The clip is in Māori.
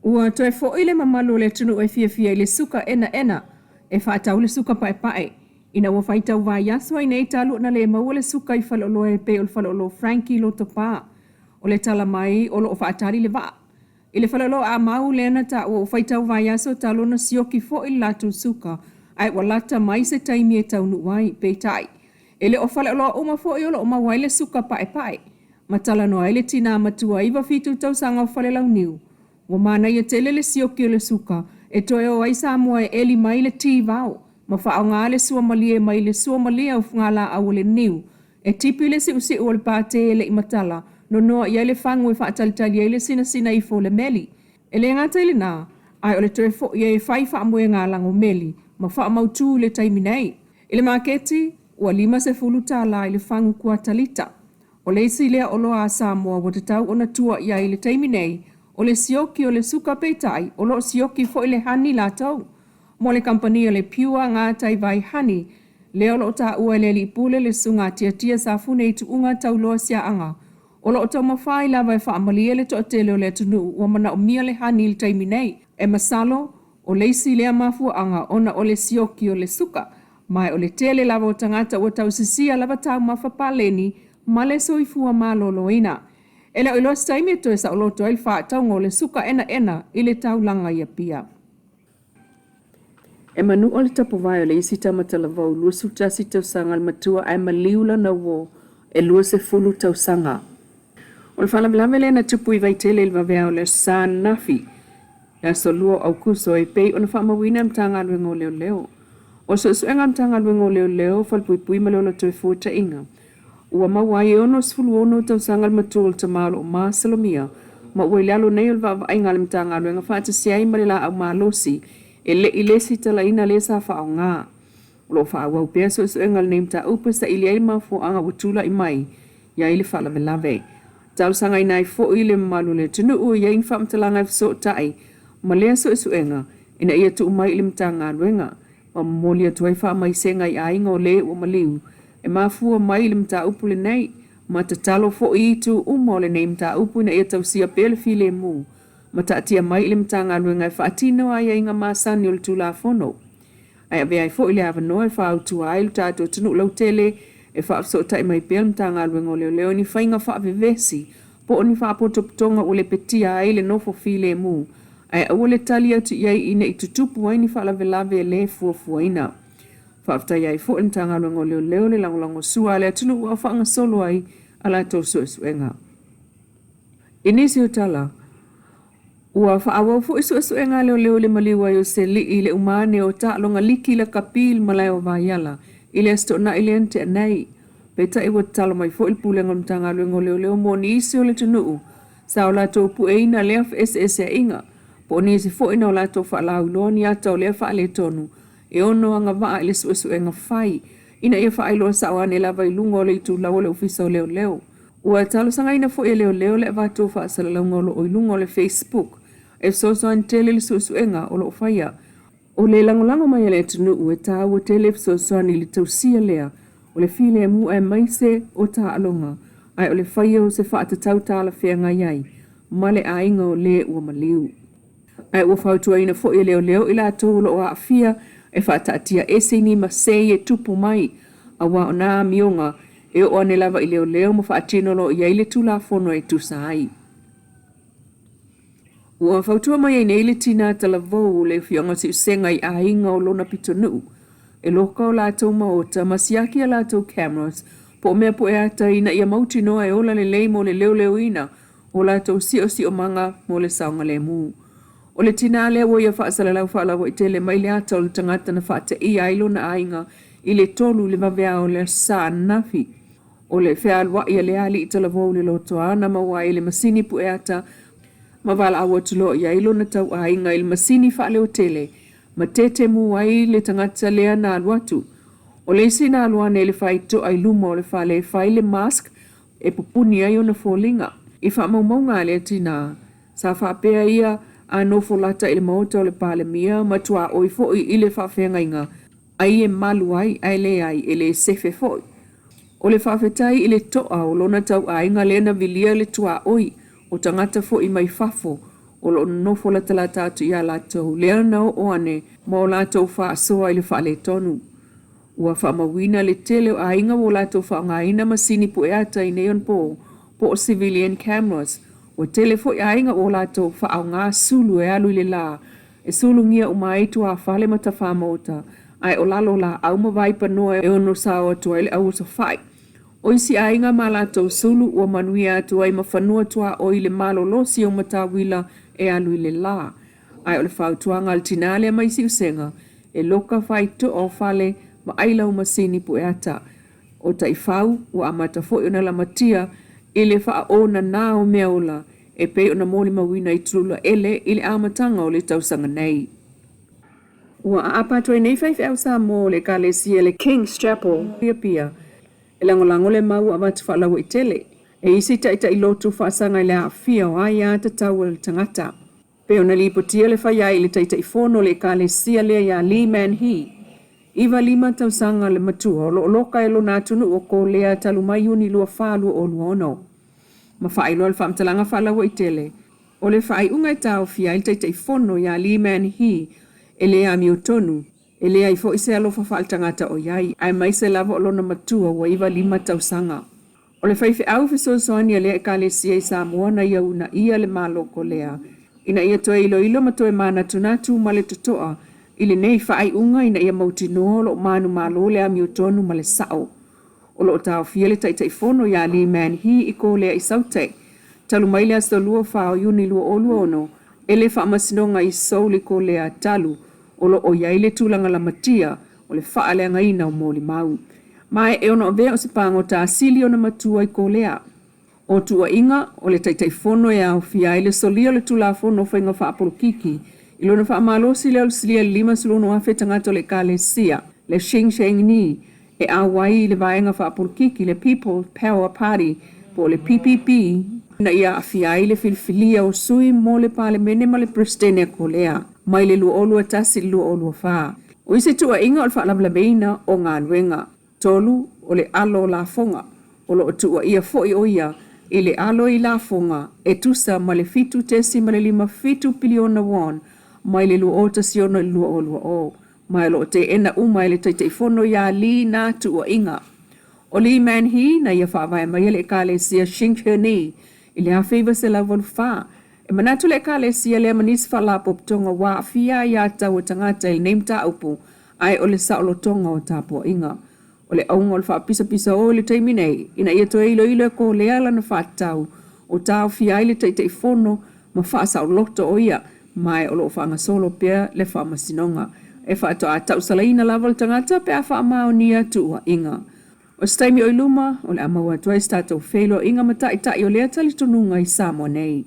Ua toe fo ile mamalu le tunu e fia ile suka ena e whaatau le suka pae. Ina ua whaitau vai aswa ina e talu na le maua le suka i whalolo e pe o le whalolo Frankie lo topa. O le tala mai o lo o whaatari le waa. Ile whalolo a mau le ana ta o whaitau vai aswa talu na sioki fo i latu suka. Ai walata mai se taimi e taunu wai pe tai. Ele o whalolo o ma fo i o lo o ma waile suka pae. Matala no ele tina matua iwa fitu tau sanga o whalelau niu. Wa mana ia tele le sioki o le suka, e toe o ai Samoa e eli mai le ti vau, ma wha ngā le sua malie mai le sua malie au ngala au le niu, e tipi le si usi o le pāte e le imatala, no noa ia le whangu e whaatalitali e le sina i fo le meli. E le ngata ili nā, ai o le toe fo ia e whai wha amue ngā lango meli, ma wha mautu le taimi nei. Ile maketi, ua 5 Tala i le whangu kua talita. O le isi lea o loa a Samoa wa te tau o na tua ia i le taimi nei, o le sioki o le suka peitai, o lo sioki fo i le hani la tau. Mo le kampani o le piua ngā tai vai hani, leo lo ta ua le li pule le sunga tia sa fune i tu unga tau loa sia anga. O lo ta mawhai la vai wha amalie le to atele o le tunu, ua mana o mia le hani le taimi nei. E masalo, o le isi lea mafua anga, ona o le sioki o le suka. Mai o le tele lava o tangata ua tau sisia lava tau mawhapaleni, ma le soifua malolo ina. Ele o iloa staimi e toe sa o loto ai wha tau ngō le suka ena i le tau langa ia pia. E manu o le tapo vai o le isi tamatala vau lua sutasi tau sanga al matua ai maliula na wo e lua se fulu tau sanga. O le whalamelame le na tupu i vai tele il vavea o le sa nafi. Ya so lua au kuso e pei o na whamawina mtanga alwe ngō leo. O so suenga mtanga alwe ngō leo whalpui maleo na toe fuata inga. Ua mawai e ono sfulu ono tau sangal matul ta malo o maa salomia. Ma ua ilalo nei olva ai ngale mtanga alwe nga whaata siai malila au maa losi. E le ilesi tala ina le sa wha o ngā. Ulo wha wau pia so engal nei mta upa sa ili ai mafu anga watula i mai. Ya ili whala me lave. Tau sanga inai fo ili malu le tunu ua ya infa mtalanga so tai. Ma lea so enga. Ina ia tu umai ili mtanga alwe nga. Ma molia tuai wha mai senga i ai ngō le ua maliu. E mafua mai le mta upu le nei, ma ta talo fo i tu umo le nei mta upu na ia tau sia pele file mu. Ma ta atia mai le mta ngā luenga e whaatino ai inga masani o le tula fono. Ai abe ai fo i le avano e wha autu ai lu tato tunu lau tele e wha apso tai mai pele mta ngā luenga o leo ni whainga wha vevesi, po o ni wha apotoputonga o le petia ai le nofo file mu. Ai au le tali atu iai ina i tutupu ai ni wha lave le fuafua ina. Whaafta iai fo in tanga luengo leo le langolango sua le atunu ua whaanga solo ai ala tau suenga. Inisi o Tala, ua whaawa fo suenga leo le maliwa yo se li i le umane o ta longa liki la kapil malai o vaiala, ile esto na ile ente nei, peta iwa tala mai fo il pulenga mtanga luengo leo mo ni isi o le tunu, sa o la tau pu eina lea FSS e inga, po nisi fo ina o la tau whaalau loa ni ata o lea whaale tonu, e ono anga waa ile suenga whai. Ina ia wha ailoa sawane lava i lungo le itu lau le ofisa o leo. Ua talo sanga ina fo e leo le vato wha asala lau ngolo o ilungo le Facebook. E soso an tele le suenga o lo whaia. O le langolango mai le tunu ue ta ua tele soso an ili tausia lea. O le file e mu e maise o ta alonga. Ai o le whaia o se wha atatau tala whea ngai ai. Male a inga o le ua maliu. Ai ua whautua ina fo e leo ila ato lo o a fia e whaatatia ese ni masei e tupu mai a wa ona mionga e o ane lava i leo ma whaatino lo i eile tula fono e tusa ai. Ua whautua mai e neile tina tala vau le fionga si usenga i ainga o lona pitonu. E loka o lato maota masiaki a lato cameras po mea po e ata ina ia mauti noa e ola le leimo le leo ina o lato si o manga mo le saunga le mu. O le tina lea wo ia whaasala lau whaalawa i tele mai le ata o le tangata na whaata i ailo na ainga i le tolu le vavea o le sa nafi. O le whea alwa ia le ali i tala vau le loto ana mawa i le masini pu e ata ma wala awa tulo i ailo na tau ainga i le masini whaale o tele ma tete mu ai le tangata lea na alwatu. O le isi na alwane le whaito ai luma o le whaale whai le mask e pupuni ai o na fōlinga. I wha maunga le tina sa whaapea ia a nofo lata ile maota o le pale mia matua oi foi ile whawhenga inga. Ai e malu ai ai ele sefe foi. O le whawhetai ile toa o lona tau a inga lena vilia le tua oi o tangata foi mai fafo o lo nofo la tala tatu ia latou lea na o ane ma o latou whaasoa i le whaale tonu. Ua whaamawina le tele o ainga o latou whaangaina masini po eata i neon po o civilian cameras. O tele fo i ainga o latou whaau ngā sulu e alu i le la. E sulu ngia o maitu a whale mata whaamota. Ai o lalo la au ma Vaifanua e ono sao atua ile au sa whai. O isi ainga ma latou sulu o manuia atua i mawhanua tua o ile malo losi o matawila e alu i le la. Ai o le whau tuanga al tinale mai si usenga. E loka whai to o whale ma aila o masini po eata. O tai whau o amata fo i ona la matia ile wha o na nā o meola e pe o na moli mawina i trula ele ile amatanga o le tausanga nei. Ua aapatoe nei whaiwhau Samoa le kalesia le King's Chapel pia. E langolango le mau a matu whaalawa i tele. E isi taita i lotu whaasanga i le awhia o ai a tatau le tangata. Pe o na lipotia le whaia i le taita i whono le kalesia le ia Lee Man He. Iwa 5 tausanga le matua o lo loka e lo natunu o ko lea talu mai uni lua whaalua o luono. Ma whailo al whaamtalanga whaalawa i tele. O le whai unga i tau whia i taita i whono ia Lee Man He. E lea mi o tonu, e lea i fo i se alofa whaaltangata o iai, ai mai se lava o lona matua wa iwa 5 tausanga. O le whaife au fisosoani a lea e ka le sia i Samoa na ia una ia le malo ko lea. Ina ia toe ilo matoe mana tunatu ma le totoa, ili nei whaai unga ina ia mautinoa lo manu malo lea mi o tonu ma le sao. O lo tau fia le taita i fono ia Lee Man He i ko lea i saute. Talu mai lea sto lua whao yuni lua o luono, ele whaamasinonga i souli ko lea talu, o lo o iaile tūlanga la matia, o le whaalea ina o mōli mau. Mai e ono vea o se pango ta asili o na matua i ko lea. O tua inga, o le taitai fono e au fia ile solia le tula fono whainga whaapolo kiki, ilo na whaamalosi le alisilia 5 suluno a whetangata le ka le sia, le Shing Sheng Ni, e au wai le vaenga whaapolo kiki, le People Power Party, po le PPP, na ia afia ile filfilia o sui mo le pale mene ma le prestene ko lea. Mai le lua olua tasi lua olua wha. O ise tua inga o le whaalablabeina o ngā luenga. Tolu o le alo la fonga. O lo tua ia foi o ia. I le alo i la fonga. E tusa ma le fitu tesi ma le 5 piliona won. Mai le lua o tasi ono i lua olua o. Mai lo te ena uma le taitei fono ia li na tua inga. O Lee Man He na ia whaavai mai le ka le sia Shing Sheng Ni. I le hawhiwa se la walu wha. E manatu le ka le sia le manisi whala poptonga wa fia ia tau tangata il neim ta upu. Ai o le saolo tonga o tapua inga. O le aunga o le wha pisa o le teimi nei. Ina ia to ilo e ko le ala na wha tau. O tau fia ile teitei fono ma wha sao loto o ia. Mai o lo whanga solo pia le wha masinonga. E wha to a tau salaina lava le tangata pe a wha mao nia tua inga. O staimi o iluma, o le amaua tuai stato whelo inga mata i tai o lea tali tonunga i Samoa nei.